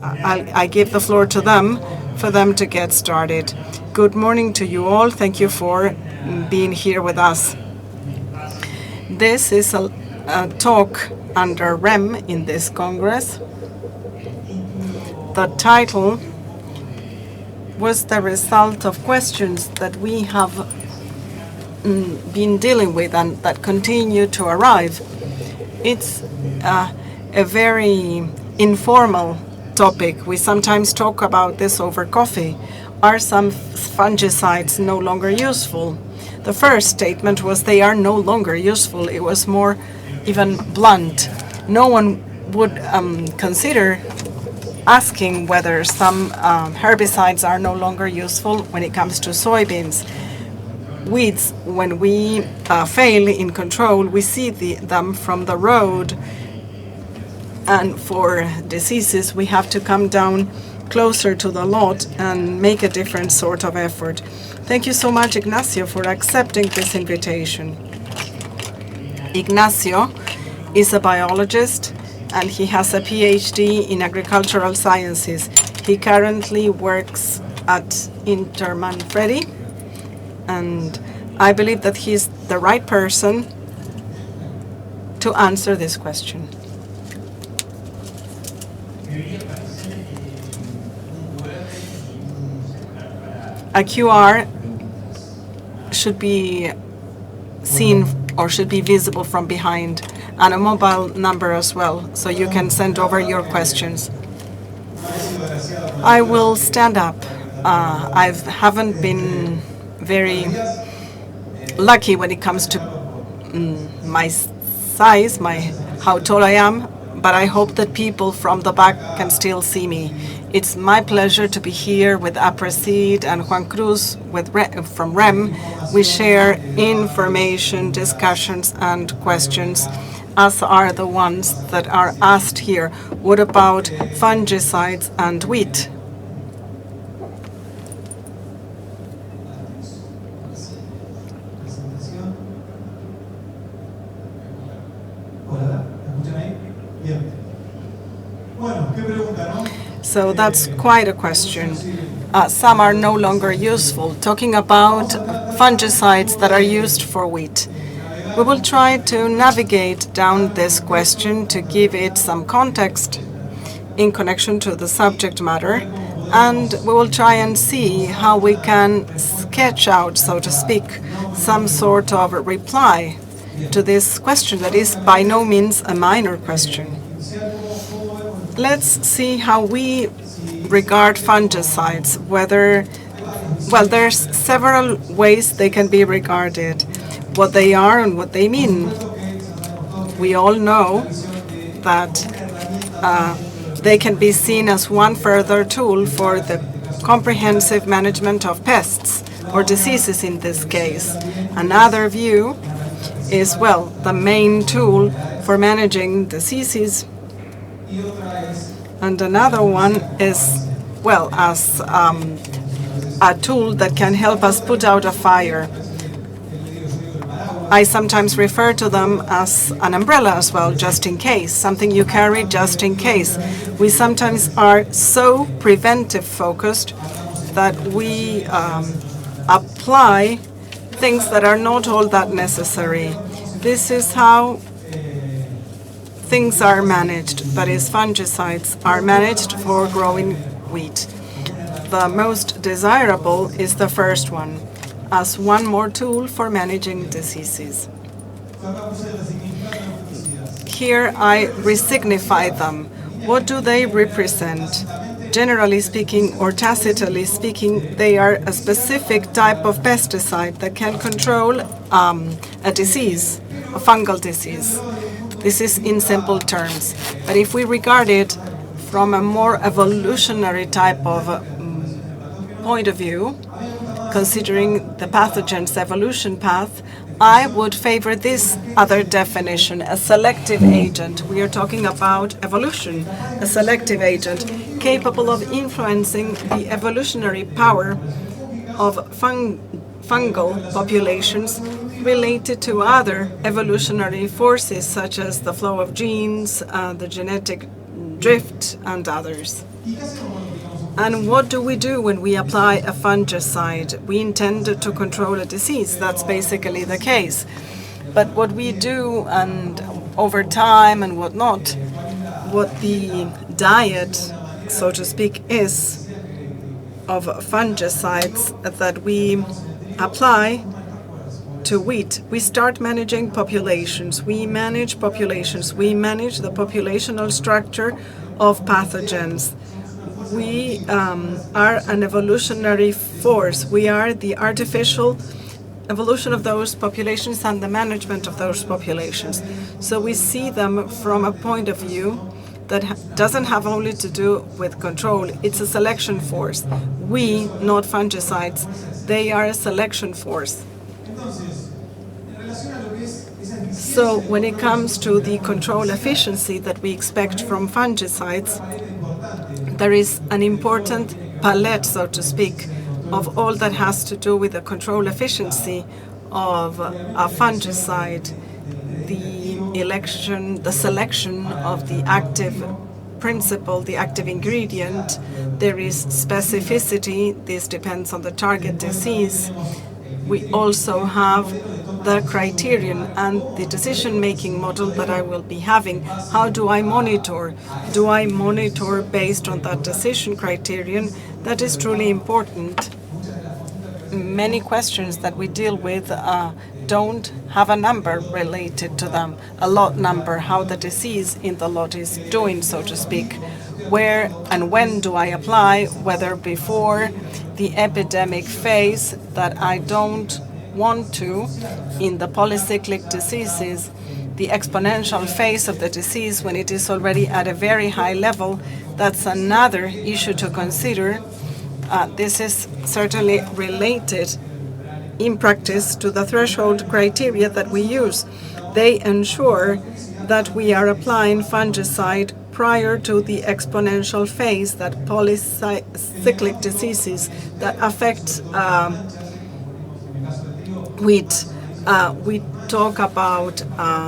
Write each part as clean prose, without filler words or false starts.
I give the floor to them for them to get started. Good morning to you all. Thank you for being here with us. This is a talk under REM in this Congress. The title was the result of questions that we have been dealing with and that continue to arrive. It's a very informal topic. We sometimes talk about this over coffee. Are some fungicides no longer useful? The first statement was they are no longer useful. It was more even blunt. No one would consider asking whether some herbicides are no longer useful when it comes to soybeans. Weeds, when we fail in control, we see them from the road. And for diseases, we have to come down closer to the lot and make a different sort of effort. Thank you so much, Ignacio, for accepting this invitation. Ignacio is a biologist and he has a PhD in agricultural sciences. He currently works at INTA, and I believe that he's the right person to answer this question. A QR should be seen or should be visible from behind, and a mobile number as well, so you can send over your questions. I will stand up. I haven't been very lucky when it comes to my size, how tall I am, but I hope that people from the back can still see me. It's my pleasure to be here with Aapresid and Juan Cruz from REM. We share information, discussions, and questions, as are the ones that are asked here. What about fungicides and wheat? So that's quite a question. Some are no longer useful. Talking about fungicides that are used for wheat. We will try to navigate down this question to give it some context in connection to the subject matter, and we will try and see how we can sketch out, so to speak, some sort of reply to this question that is by no means a minor question. Let's see how we regard fungicides, there's several ways they can be regarded, what they are and what they mean. We all know that they can be seen as one further tool for the comprehensive management of pests or diseases in this case. Another view is, the main tool for managing diseases. And another one is, as a tool that can help us put out a fire. I sometimes refer to them as an umbrella as well, just in case, something you carry just in case. We sometimes are so preventive focused that we apply things that are not all that necessary. This is how things are managed, that is, fungicides are managed for growing wheat. The most desirable is the first one, as one more tool for managing diseases. Here I resignify them. What do they represent? Generally speaking, or tacitly speaking, they are a specific type of pesticide that can control a disease, a fungal disease. This is in simple terms. But if we regard it from a more evolutionary type of point of view, considering the pathogen's evolution path, I would favor this other definition, a selective agent. We are talking about evolution, a selective agent capable of influencing the evolutionary power of fungal populations related to other evolutionary forces, such as the flow of genes, the genetic drift and others. And what do we do when we apply a fungicide? We intend to control a disease. That's basically the case. But what we do, and over time and whatnot, what the diet, so to speak, is of fungicides that we apply to wheat. We start managing populations. We manage populations. We manage the populational structure of pathogens. We are an evolutionary force. We are the artificial evolution of those populations and the management of those populations. So we see them from a point of view that doesn't have only to do with control. It's a selection force. We, not fungicides, they are a selection force. So when it comes to the control efficiency that we expect from fungicides, there is an important palette, so to speak, of all that has to do with the control efficiency of a fungicide, the selection of the active principle, the active ingredient. There is specificity. This depends on the target disease. We also have the criterion and the decision-making model that I will be having. How do I monitor? Do I monitor based on that decision criterion? That is truly important. Many questions that we deal with don't have a number related to them, a lot number, how the disease in the lot is doing, so to speak. Where and when do I apply, whether before the epidemic phase that I don't want to, in the polycyclic diseases, the exponential phase of the disease when it is already at a very high level. That's another issue to consider. This is certainly related in practice to the threshold criteria that we use. They ensure that we are applying fungicide prior to the exponential phase, that polycyclic diseases that affect wheat. We talk about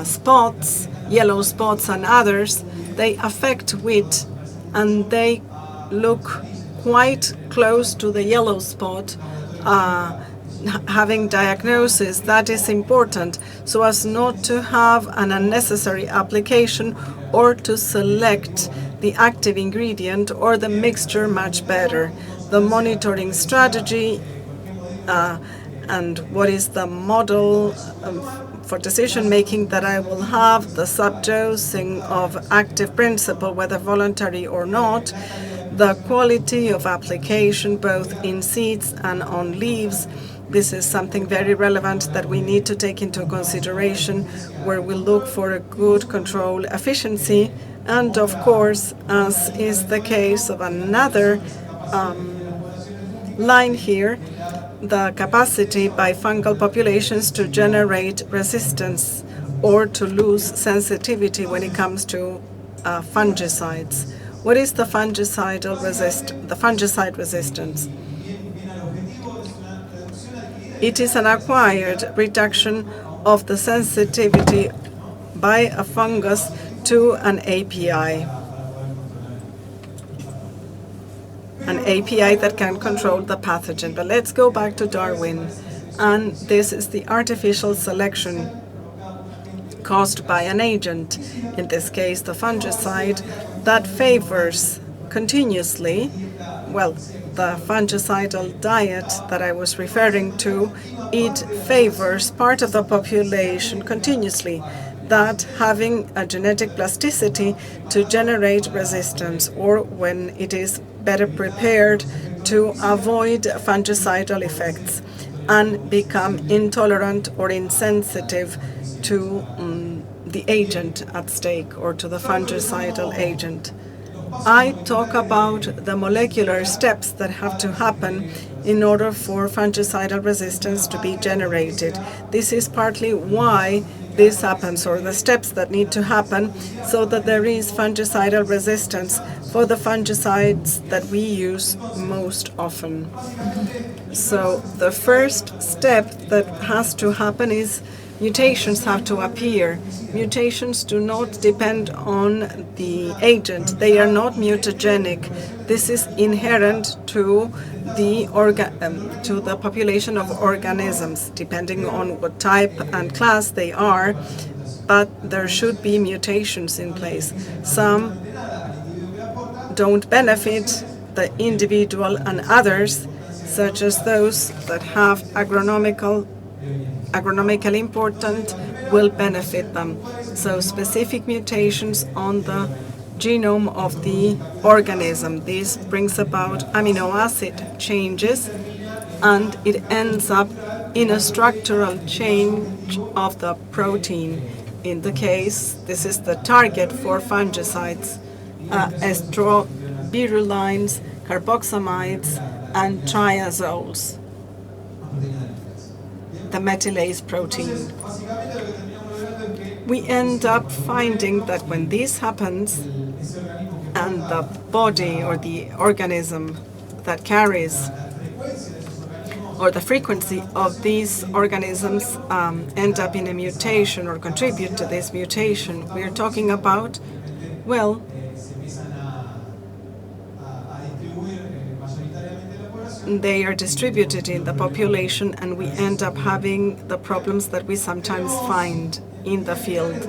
spots, yellow spots and others. They affect wheat and they look quite close to the yellow spot. Having diagnosis, that is important, so as not to have an unnecessary application or to select the active ingredient or the mixture much better. The monitoring strategy and what is the model for decision making that I will have, the subdosing of active principle, whether voluntary or not, the quality of application both in seeds and on leaves. This is something very relevant that we need to take into consideration, where we look for a good control efficiency. And of course, as is the case of another line here, the capacity by fungal populations to generate resistance or to lose sensitivity when it comes to fungicides. What is the fungicide resistance? It is an acquired reduction of the sensitivity by a fungus to an API. An API that can control the pathogen. But let's go back to Darwin. And this is the artificial selection caused by an agent, in this case the fungicide, that favors continuously, well, the fungicidal diet that I was referring to, it favors part of the population continuously, that having a genetic plasticity to generate resistance, or when it is better prepared to avoid fungicidal effects and become intolerant or insensitive to the agent at stake or to the fungicidal agent. I talk about the molecular steps that have to happen in order for fungicidal resistance to be generated. This is partly why this happens, or the steps that need to happen so that there is fungicidal resistance for the fungicides that we use most often. So the first step that has to happen is mutations have to appear. Mutations do not depend on the agent. They are not mutagenic. This is inherent to the population of organisms, depending on what type and class they are, but there should be mutations in place. Some don't benefit the individual, and others, such as those that have agronomically important, will benefit them. So specific mutations on the genome of the organism. This brings about amino acid changes, and it ends up in a structural change of the protein. In the case, this is the target for fungicides, estrobirulines, carboxamides, and triazoles, the metylase protein. We end up finding that when this happens, and the body or the organism that carries, or the frequency of these organisms end up in a mutation or contribute to this mutation, we are talking about, well, they are distributed in the population, and we end up having the problems that we sometimes find in the field.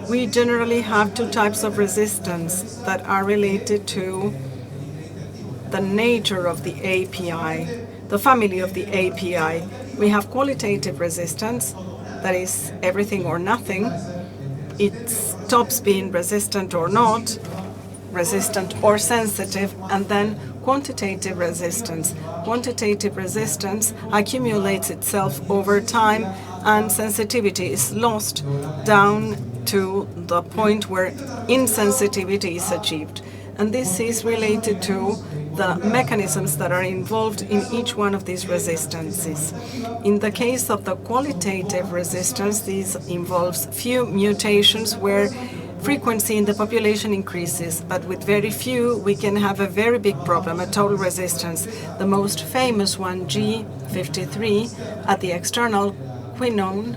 We generally have two types of resistance that are related to the nature of the API, the family of the API. We have qualitative resistance, that is everything or nothing. It stops being resistant or not, resistant or sensitive, and then quantitative resistance. Quantitative resistance accumulates itself over time, and sensitivity is lost down to the point where insensitivity is achieved. And this is related to the mechanisms that are involved in each one of these resistances. In the case of the qualitative resistance, this involves few mutations where frequency in the population increases, but with very few we can have a very big problem, a total resistance. The most famous one, G53, at the external quinone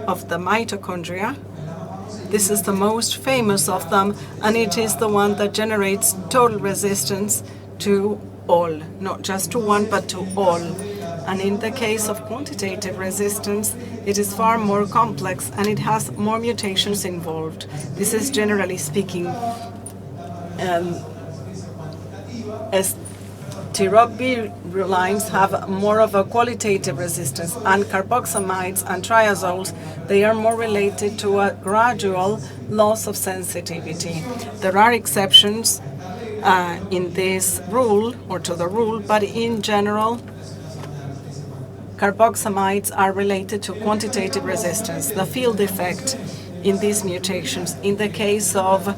of the mitochondria. This is the most famous of them, and it is the one that generates total resistance to all, not just to one, but to all. And in the case of quantitative resistance, it is far more complex and it has more mutations involved. This is generally speaking, estrobirulines have more of a qualitative resistance, and carboxamides and triazoles, they are more related to a gradual loss of sensitivity. There are exceptions in this rule, or to the rule, but in general, carboxamides are related to quantitative resistance. The field effect in these mutations, in the case of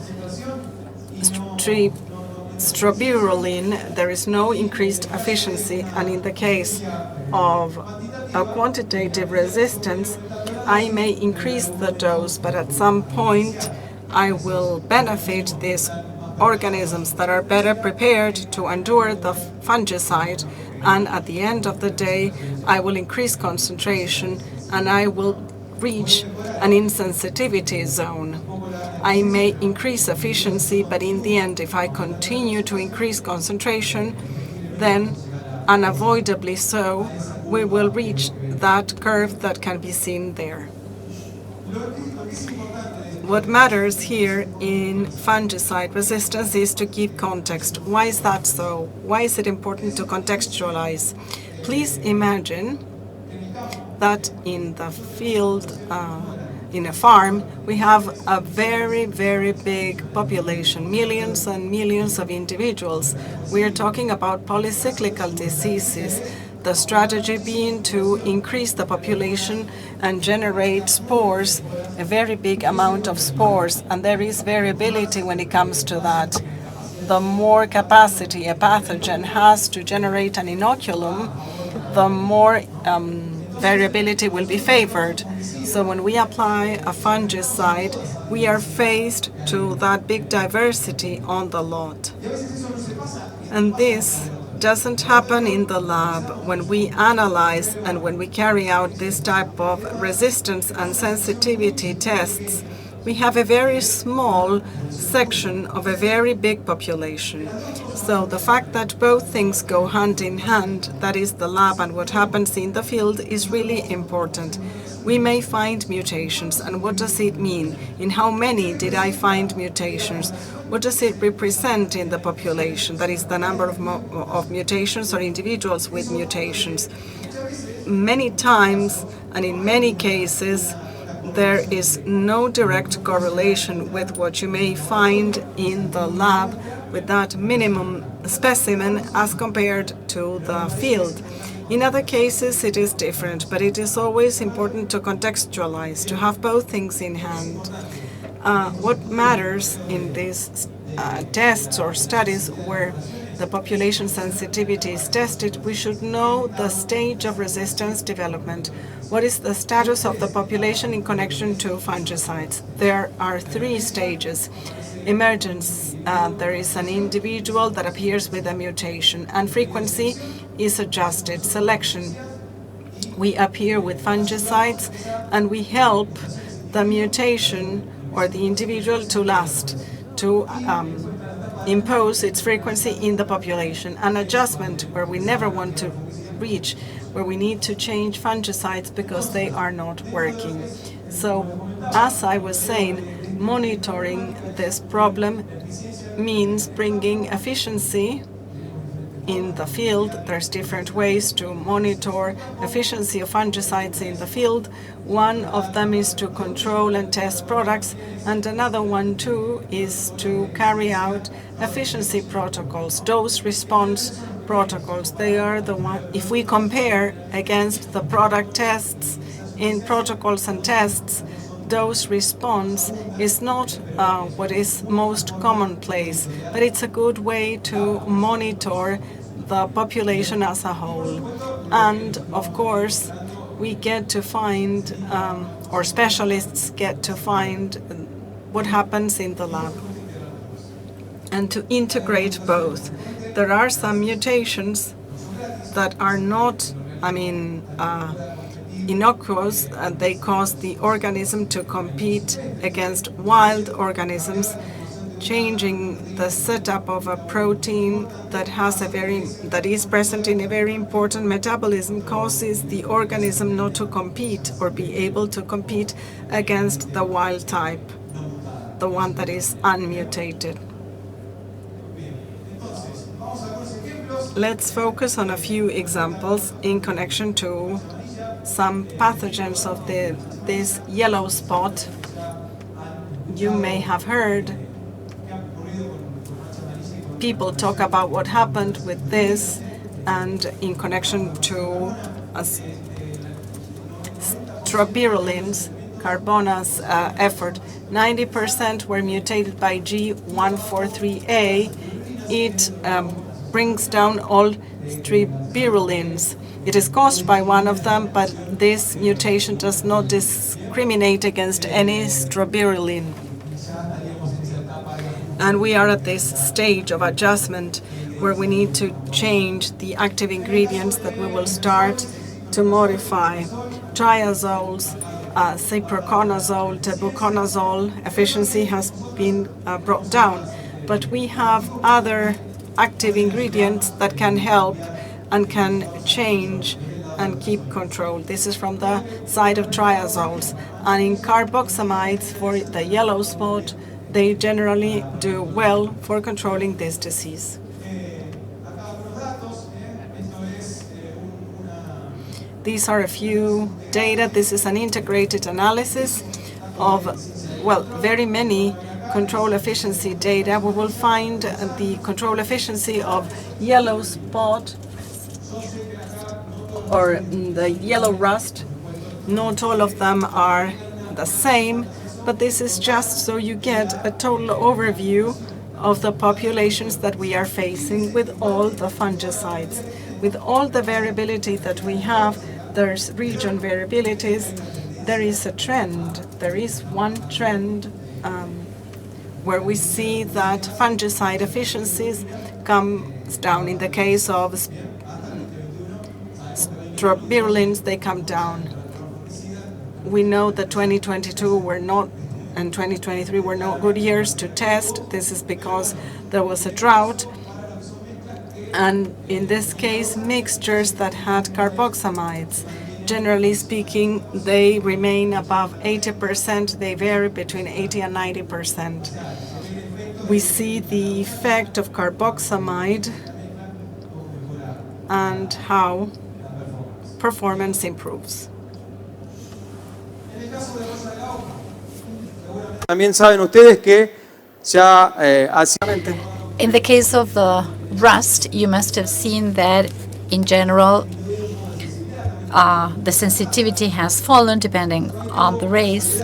estrobirulin, there is no increased efficiency, and in the case of a quantitative resistance, I may increase the dose, but at some point I will benefit these organisms that are better prepared to endure the fungicide, and at the end of the day I will increase concentration and I will reach an insensitivity zone. I may increase efficiency, but in the end, if I continue to increase concentration, then unavoidably so, we will reach that curve that can be seen there. What matters here in fungicide resistance is to give context. Why is that so? Why is it important to contextualize? Please imagine that in the field, in a farm, we have a very, very big population, millions and millions of individuals. We are talking about polycyclical diseases. The strategy being to increase the population and generate spores, a very big amount of spores, and there is variability when it comes to that. The more capacity a pathogen has to generate an inoculum, the more variability will be favored. So when we apply a fungicide, we are faced to that big diversity on the lot. And this doesn't happen in the lab. When we analyze and when we carry out this type of resistance and sensitivity tests, we have a very small section of a very big population. So the fact that both things go hand in hand, that is the lab and what happens in the field, is really important. We may find mutations, and what does it mean? In how many did I find mutations? What does it represent in the population? That is the number of mutations or individuals with mutations. Many times, and in many cases, there is no direct correlation with what you may find in the lab with that minimum specimen as compared to the field. In other cases, it is different, but it is always important to contextualize, to have both things in hand. What matters in these tests or studies where the population sensitivity is tested, we should know the stage of resistance development. What is the status of the population in connection to fungicides? There are 3 stages. Emergence, there is an individual that appears with a mutation, and frequency is adjusted. Selection, we appear with fungicides and we help the mutation or the individual to last, to impose its frequency in the population. An adjustment, where we never want to reach, where we need to change fungicides because they are not working. So, as I was saying, monitoring this problem means bringing efficiency in the field. There's different ways to monitor efficiency of fungicides in the field. One of them is to control and test products, and another one too is to carry out efficiency protocols, dose response protocols. They are the one, if we compare against the product tests in protocols and tests, dose response is not what is most commonplace, but it's a good way to monitor the population as a whole. And of course, we get to find, or specialists get to find, what happens in the lab and to integrate both. There are some mutations that are not, innocuous, and they cause the organism to compete against wild organisms, changing the setup of a protein that is present in a very important metabolism causes the organism not to compete or be able to compete against the wild type, the one that is unmutated. Let's focus on a few examples in connection to some pathogens of this yellow spot. You may have heard people talk about what happened with this, and in connection to strobilurins, Carbona's effort. 90% were mutated by G143A. It brings down all strobilurins. It is caused by one of them, but this mutation does not discriminate against any strobilurine. And we are at this stage of adjustment where we need to change the active ingredients that we will start to modify. Triazoles, cyproconazole, tebuconazole efficiency has been brought down, but we have other active ingredients that can help and can change and keep control. This is from the side of triazoles. And in carboxamides for the yellow spot, they generally do well for controlling this disease. These are a few data. This is an integrated analysis of, very many control efficiency data. We will find the control efficiency of yellow spot or the yellow rust. Not all of them are the same, but this is just so you get a total overview of the populations that we are facing with all the fungicides. With all the variability that we have, there's region variabilities, there is a trend. There is one trend where we see that fungicide efficiencies come down. In the case of strobilurins, they come down. We know that 2022 were not, and 2023 were not good years to test. This is because there was a drought. And in this case, mixtures that had carboxamides, generally speaking, they remain above 80%. They vary between 80 and 90%. We see the effect of carboxamide and how performance improves. También saben ustedes que ya In the case of the rust, you must have seen that in general the sensitivity has fallen depending on the race.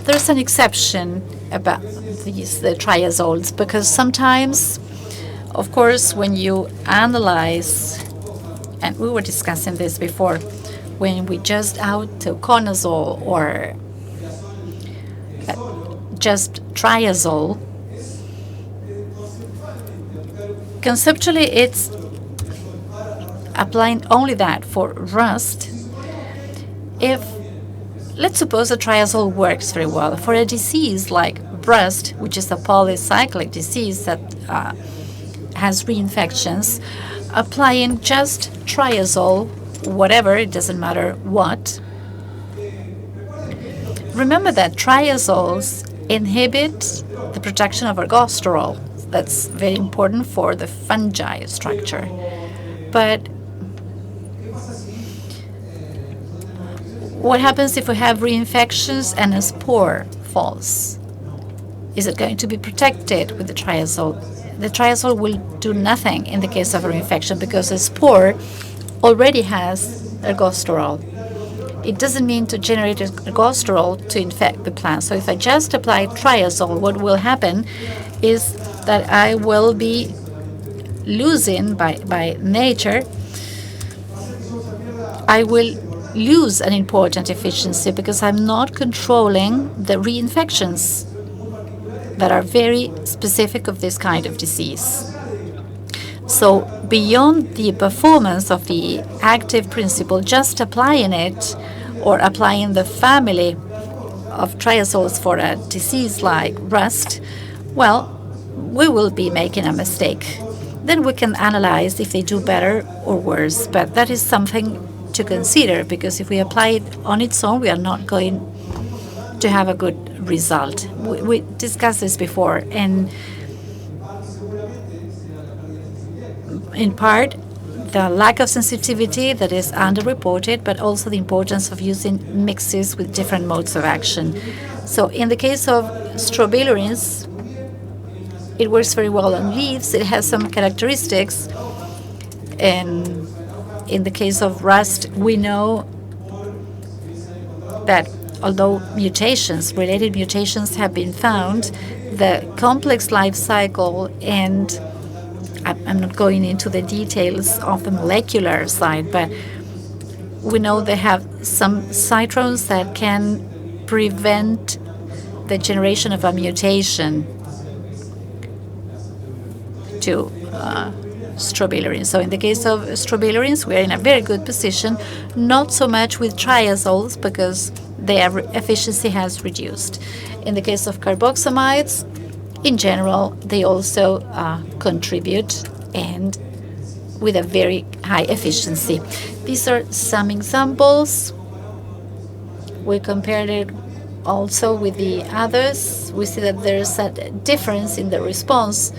There's an exception about the triazoles, because sometimes, of course, when you analyze, and we were discussing this before, when we just autoconazole or just triazole, conceptually it's applying only that for rust. If, let's suppose a triazole works very well for a disease like rust, which is a polycyclic disease that has reinfections, applying just triazole, whatever, it doesn't matter what. Remember that triazoles inhibit the production of ergosterol. That's very important for the fungi structure. But what happens if we have reinfections and a spore falls? Is it going to be protected with the triazole? The triazole will do nothing in the case of a reinfection because a spore already has ergosterol. It doesn't mean to generate ergosterol to infect the plant. So if I just apply triazole, what will happen is that I will be losing by nature, I will lose an important efficiency because I'm not controlling the reinfections that are very specific of this kind of disease. So beyond the performance of the active principle, just applying it or applying the family of triazoles for a disease like rust, well, we will be making a mistake. Then we can analyze if they do better or worse, but that is something to consider, because if we apply it on its own, we are not going to have a good result. We discussed this before, and in part, the lack of sensitivity that is underreported, but also the importance of using mixes with different modes of action. So in the case of strobilurins, it works very well on leaves. It has some characteristics. And in the case of rust, we know that although related mutations have been found, the complex life cycle, and I'm not going into the details of the molecular side, but we know they have some citrons that can prevent the generation of a mutation to strobilurins. So in the case of strobilurins, we are in a very good position, not so much with triazoles because their efficiency has reduced. In the case of carboxamides, in general, they also contribute, and with a very high efficiency. These are some examples. We compared it also with the others. We see that there's a difference in the response,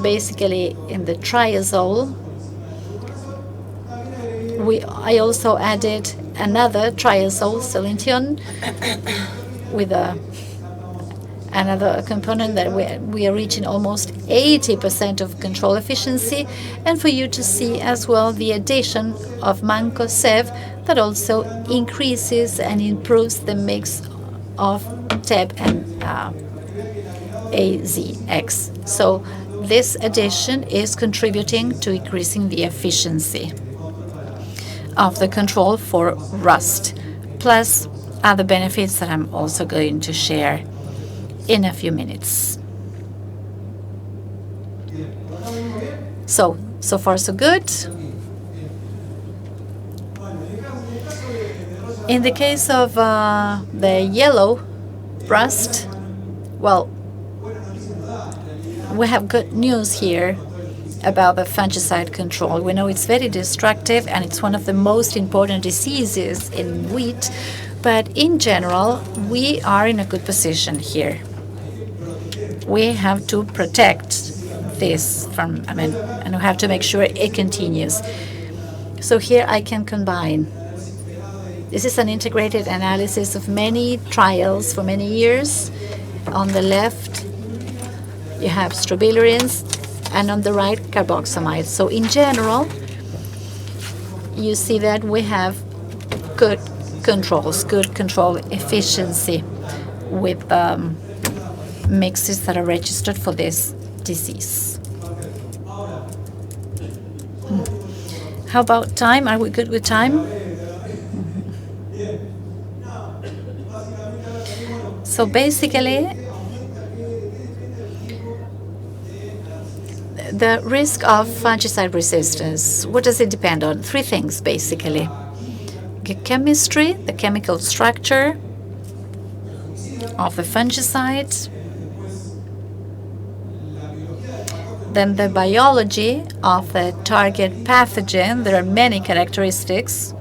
basically in the triazole. I also added another triazole, selention, with another component that we are reaching almost 80% of control efficiency, and for you to see as well the addition of Mancosev that also increases and improves the mix of TEB and AZX. So this addition is contributing to increasing the efficiency of the control for rust, plus other benefits that I'm also going to share in a few minutes. So far so good. In the case of the yellow rust, well, we have good news here about the fungicide control. We know it's very destructive and it's one of the most important diseases in wheat, but in general, we are in a good position here. We have to protect this from, and we have to make sure it continues. So here I can combine. This is an integrated analysis of many trials for many years. On the left, you have strobilurins, and on the right, carboxamide. So in general, you see that we have good control efficiency with mixes that are registered for this disease. How about time? Are we good with time? So basically, the risk of fungicide resistance, what does it depend on? Three things, basically. The chemistry, the chemical structure of the fungicide, then the biology of the target pathogen. There are many characteristics.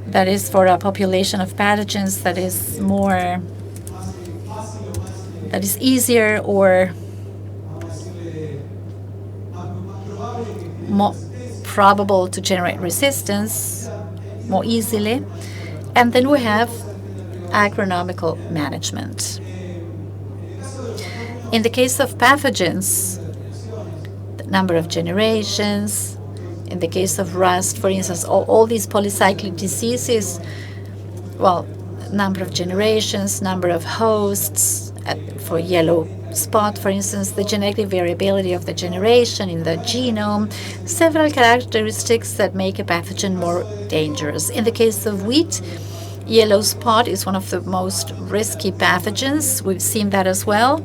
That is for a population of pathogens that is easier or more probable to generate resistance more easily. And then we have agronomical management. In the case of pathogens, the number of generations. In the case of rust, for instance, all these polycyclic diseases, well, number of generations, number of hosts. For yellow spot, for instance, the genetic variability of the generation in the genome, several characteristics that make a pathogen more dangerous. In the case of wheat, yellow spot is one of the most risky pathogens. We've seen that as well.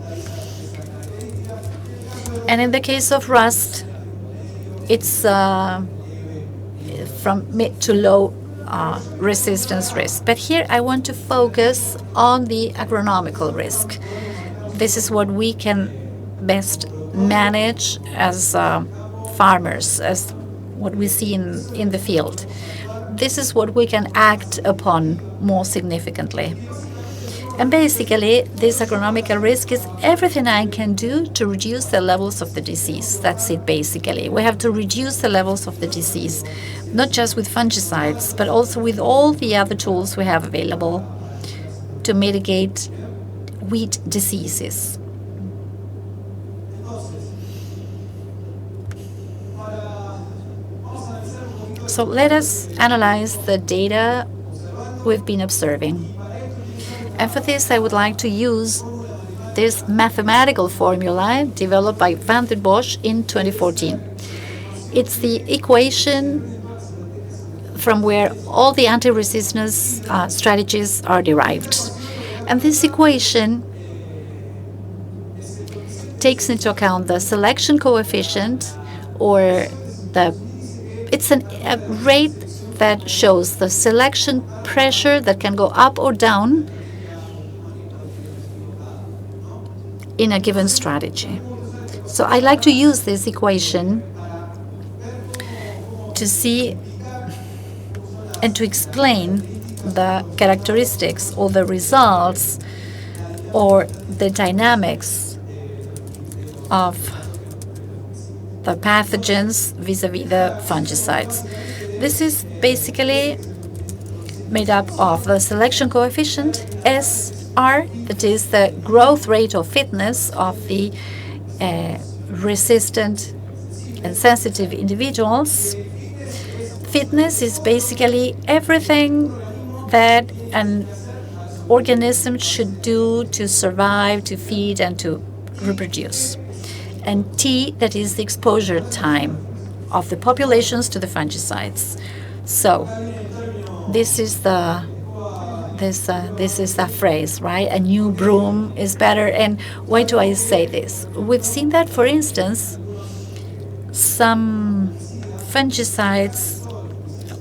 And in the case of rust, it's from mid to low resistance risk. But here I want to focus on the agronomical risk. This is what we can best manage as farmers, as what we see in the field. This is what we can act upon more significantly. And basically, this agronomical risk is everything I can do to reduce the levels of the disease. That's it, basically. We have to reduce the levels of the disease, not just with fungicides, but also with all the other tools we have available to mitigate wheat diseases. So let us analyze the data we've been observing. And for this, I would like to use this mathematical formula developed by Van den Bosch in 2014. It's the equation from where all the anti-resistance strategies are derived. And this equation takes into account the selection coefficient, or it's a rate that shows the selection pressure that can go up or down in a given strategy. So I like to use this equation to see and to explain the characteristics or the results or the dynamics of the pathogens vis-a-vis the fungicides. This is basically made up of the selection coefficient, SR, that is the growth rate or fitness of the resistant and sensitive individuals. Fitness is basically everything that an organism should do to survive, to feed, and to reproduce. And T, that is the exposure time of the populations to the fungicides. So this is the This is a phrase, right? A new broom is better. And why do I say this? We've seen that, for instance, some fungicides,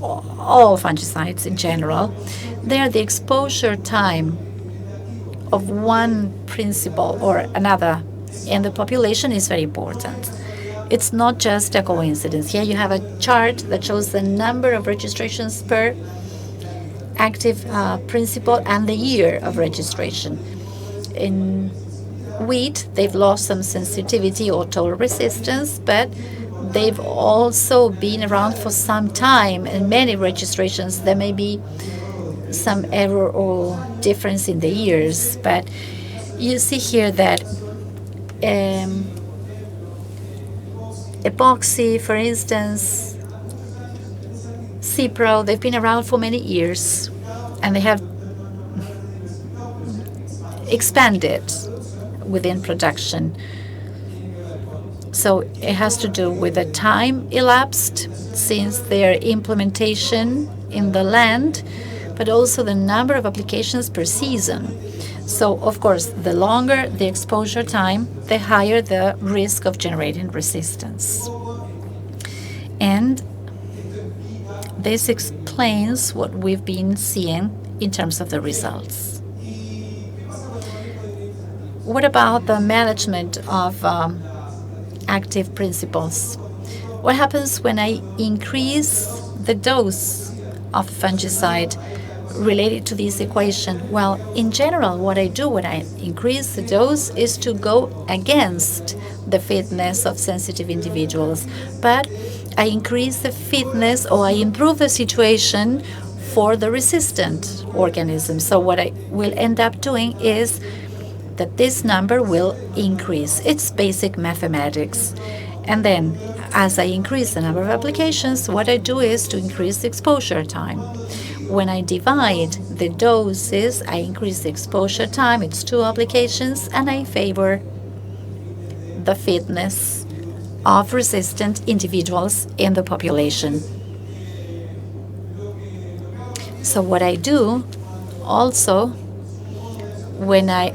all fungicides in general, there the exposure time of one principle or another in the population is very important. It's not just a coincidence. Here you have a chart that shows the number of registrations per active principle and the year of registration. In wheat, they've lost some sensitivity or total resistance, but they've also been around for some time. In many registrations, there may be some error or difference in the years, but you see here that epoxy, for instance, Cipro, they've been around for many years, and they have expanded within production. So it has to do with the time elapsed since their implementation in the land, but also the number of applications per season. So, of course, the longer the exposure time, the higher the risk of generating resistance. And this explains what we've been seeing in terms of the results. What about the management of active principles? What happens when I increase the dose of fungicide related to this equation? Well, in general, what I do when I increase the dose is to go against the fitness of sensitive individuals. But I increase the fitness, or I improve the situation for the resistant organisms. So what I will end up doing is that this number will increase. It's basic mathematics. And then as I increase the number of applications, what I do is to increase the exposure time. When I divide the doses, I increase the exposure time. It's 2 applications, and I favor the fitness of resistant individuals in the population. So what I do also when I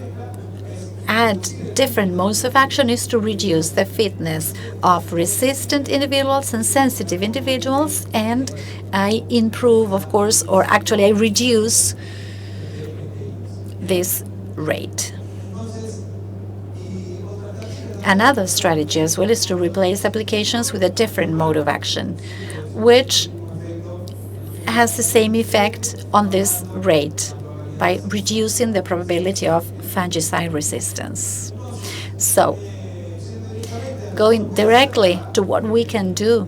add different modes of action is to reduce the fitness of resistant individuals and sensitive individuals, and I improve, of course, or actually I reduce this rate. Another strategy as well is to replace applications with a different mode of action, which has the same effect on this rate by reducing the probability of fungicide resistance. So, going directly to what we can do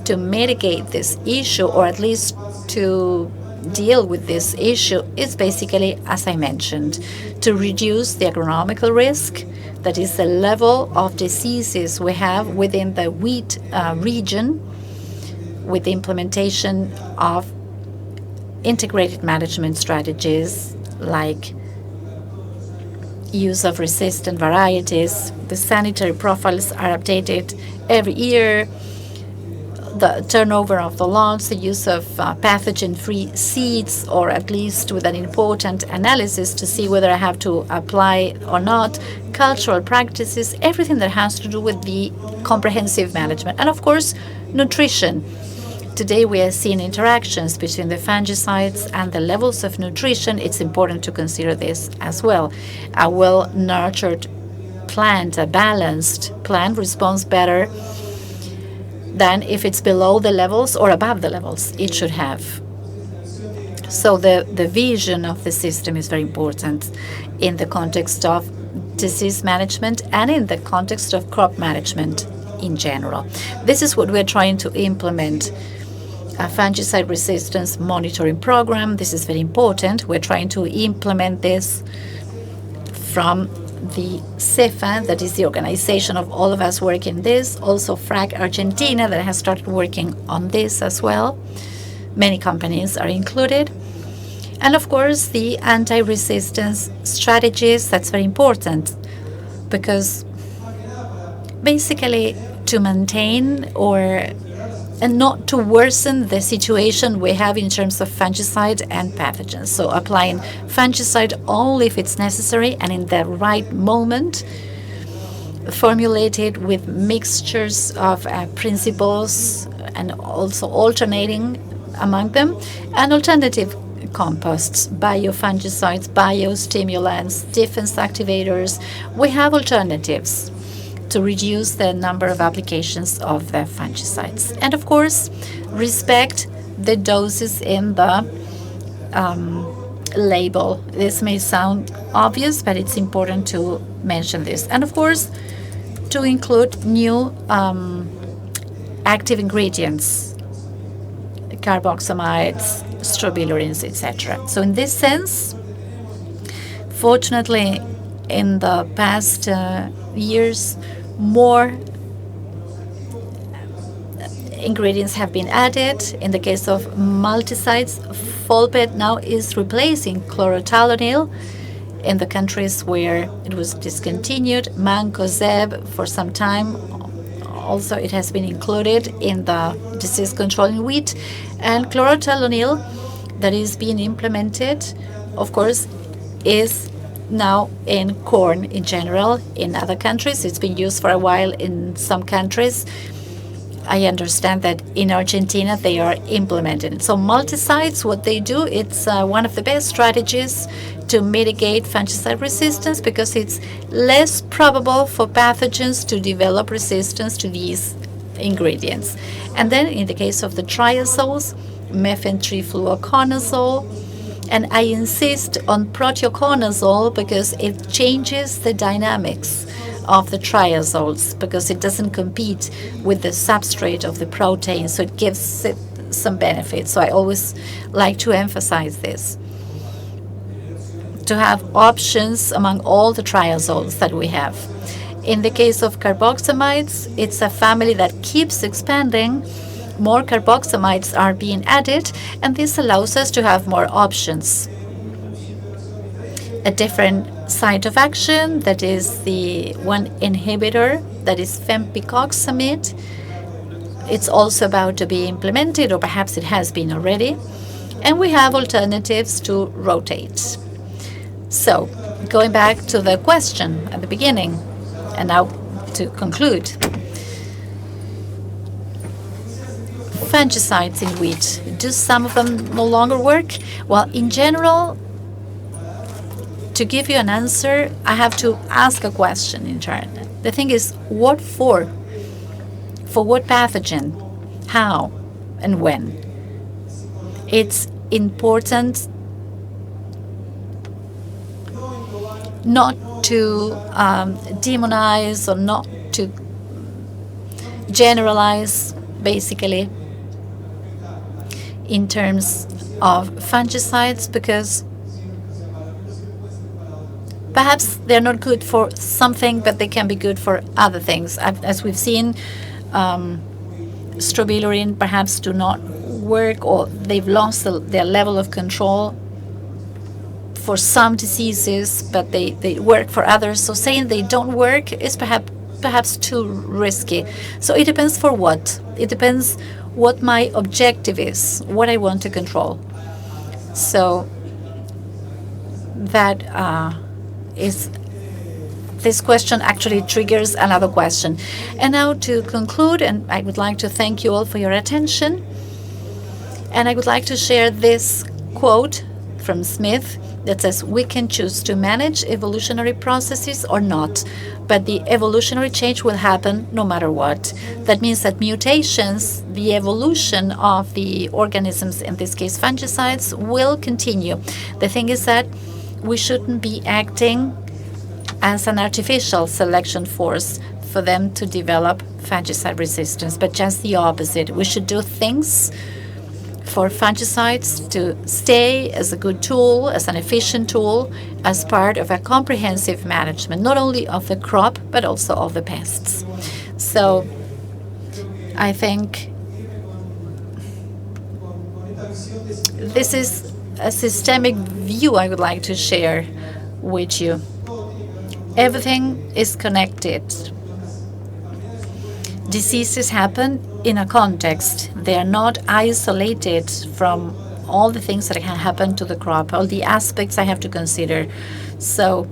to mitigate this issue, or at least to deal with this issue, is basically, as I mentioned, to reduce the agronomical risk, that is the level of diseases we have within the wheat region, with the implementation of integrated management strategies like use of resistant varieties. The sanitary profiles are updated every year. The turnover of the lots, the use of pathogen-free seeds, or at least with an important analysis to see whether I have to apply or not, cultural practices, everything that has to do with the comprehensive management. And of course, nutrition. Today we are seeing interactions between the fungicides and the levels of nutrition. It's important to consider this as well. A well-nurtured plant, a balanced plant, responds better than if it's below the levels or above the levels it should have. So the vision of the system is very important in the context of disease management and in the context of crop management in general. This is what we're trying to implement. A fungicide resistance monitoring program. This is very important. We're trying to implement this from the CEFA, that is the organization of all of us working this. Also FRAC Argentina, that has started working on this as well. Many companies are included. And of course, the anti-resistance strategies, that's very important, because basically to maintain or and not to worsen the situation we have in terms of fungicide and pathogens. So applying fungicide only if it's necessary and in the right moment, formulated with mixtures of principles and also alternating among them, and alternative composts, biofungicides, biostimulants, defense activators. We have alternatives to reduce the number of applications of the fungicides. And of course, respect the doses in the label. This may sound obvious, but it's important to mention this. And of course, to include new active ingredients, carboxamides, strobilurins, etc. So in this sense, fortunately, in the past years, more ingredients have been added. In the case of multicides, Folpet now is replacing chlorothalonil in the countries where it was discontinued. Mancozeb for some time. Also, it has been included in the disease control in wheat. And chlorothalonil that is being implemented, of course, is now in corn in general. In other countries, it's been used for a while in some countries. I understand that in Argentina they are implemented. So multicides, what they do, it's one of the best strategies to mitigate fungicide resistance because it's less probable for pathogens to develop resistance to these ingredients. And then in the case of the triazoles, methyltrifluoconazole, and I insist on proteoconazole because it changes the dynamics of the triazoles because it doesn't compete with the substrate of the protein, so it gives it some benefits. So I always like to emphasize this, to have options among all the triazoles that we have. In the case of carboxamides, it's a family that keeps expanding. More carboxamides are being added, and this allows us to have more options. A different site of action, that is the one inhibitor, that is fempicoxamide. It's also about to be implemented, or perhaps it has been already. And we have alternatives to rotate. So, going back to the question at the beginning, and now to conclude. Fungicides in wheat, do some of them no longer work? Well, in general, to give you an answer, I have to ask a question in turn. The thing is, what for? For what pathogen? How? And when? It's important not to demonize or not to generalize, basically, in terms of fungicides, because perhaps they're not good for something, but they can be good for other things. As we've seen, strobilurin perhaps do not work, or they've lost their level of control for some diseases, but they work for others. So saying they don't work is perhaps too risky. So it depends for what. It depends what my objective is, what I want to control. So that is, this question actually triggers another question. And now to conclude, and I would like to thank you all for your attention. And I would like to share this quote from Smith that says, we can choose to manage evolutionary processes or not, but the evolutionary change will happen no matter what. That means that mutations, the evolution of the organisms, in this case fungicides, will continue. The thing is that we shouldn't be acting as an artificial selection force for them to develop fungicide resistance, but just the opposite. We should do things for fungicides to stay as a good tool, as an efficient tool, as part of a comprehensive management, not only of the crop, but also of the pests. So I think this is a systemic view I would like to share with you. Everything is connected. diseases happen in a context. They are not isolated from all the things that can happen to the crop, all the aspects I have to consider. So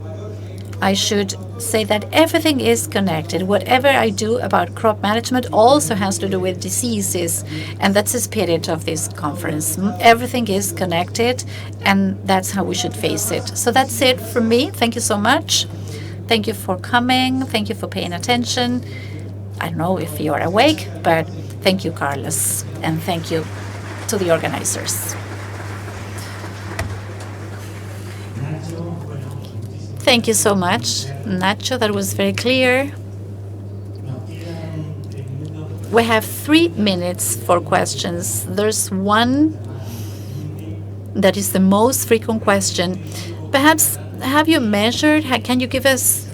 I should say that everything is connected. Whatever I do about crop management also has to do with diseases, and that's the spirit of this conference. Everything is connected, and that's how we should face it. So that's it from me. Thank you so much. Thank you for coming. Thank you for paying attention. I don't know if you are awake, but thank you, Carlos, and thank you to the organizers. Thank you so much, Nacho. That was very clear. We have 3 minutes for questions. There's one that is the most frequent question. Perhaps, have you measured, can you give us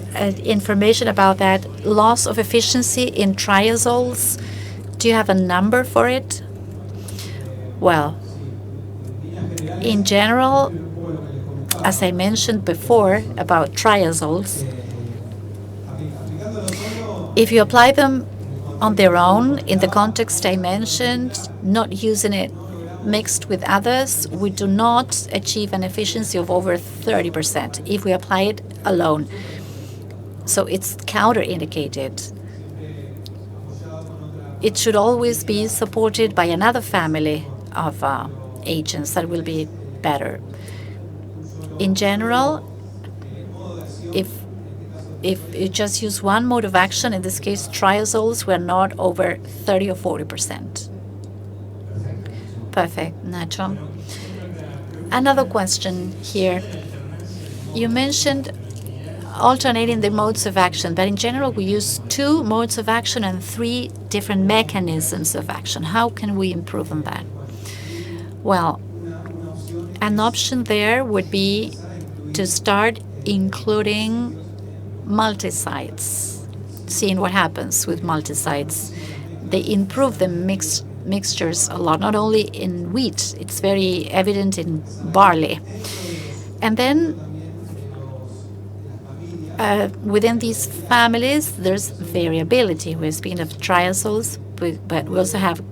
information about that loss of efficiency in triazoles? Do you have a number for it? Well, in general, as I mentioned before about triazoles, if you apply them on their own in the context I mentioned, not using it mixed with others, we do not achieve an efficiency of over 30% if we apply it alone. So it's counterindicated. It should always be supported by another family of agents that will be better. In general, if you just use one mode of action, in this case triazoles, we're not over 30 or 40%. Perfect, Nacho. Another question here. You mentioned alternating the modes of action, but in general we use 2 modes of action and 3 different mechanisms of action. How can we improve on that? Well, an option there would be to start including multicides, seeing what happens with multicides. They improve the mixtures a lot, not only in wheat, it's very evident in barley. And then within these families, there's variability. We're speaking of triazoles, but we also have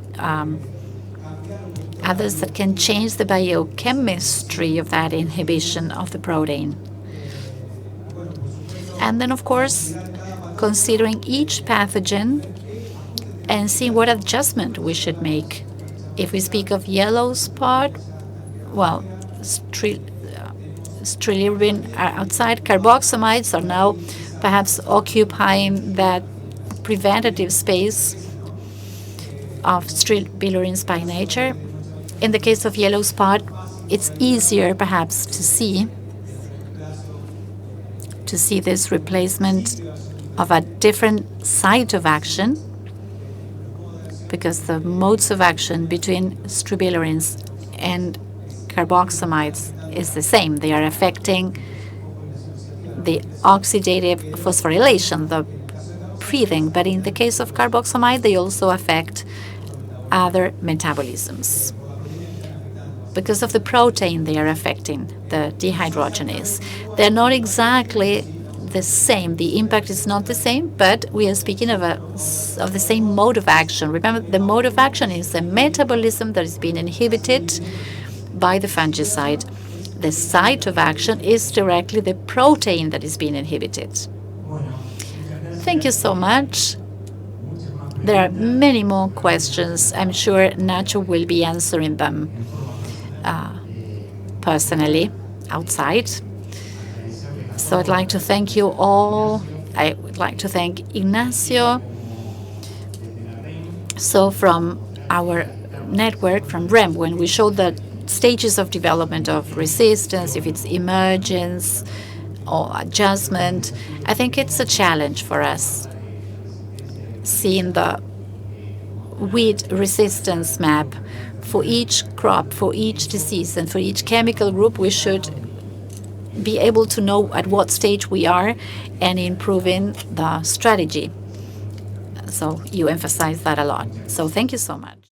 others that can change the biochemistry of that inhibition of the protein. And then, of course, considering each pathogen and seeing what adjustment we should make. If we speak of yellow spot, well, strilibin are outside. Carboxamides are now perhaps occupying that preventative space of strilbilurins by nature. In the case of yellow spot, it's easier perhaps to see this replacement of a different site of action, because the modes of action between strilbilurins and carboxamides is the same. They are affecting the oxidative phosphorylation, the breathing, but in the case of carboxamide, they also affect other metabolisms. Because of the protein they are affecting, the dehydrogenase. They're not exactly the same. The impact is not the same, but we are speaking of the same mode of action. Remember, the mode of action is the metabolism that is being inhibited by the fungicide. The site of action is directly the protein that is being inhibited. Thank you so much. There are many more questions. I'm sure Nacho will be answering them personally outside. So I'd like to thank you all. I would like to thank Ignacio. So from our network, from REM, when we showed the stages of development of resistance, if it's emergence or adjustment, I think it's a challenge for us. Seeing the wheat resistance map for each crop, for each disease, and for each chemical group, we should be able to know at what stage we are and improving the strategy. So you emphasize that a lot. So thank you so much.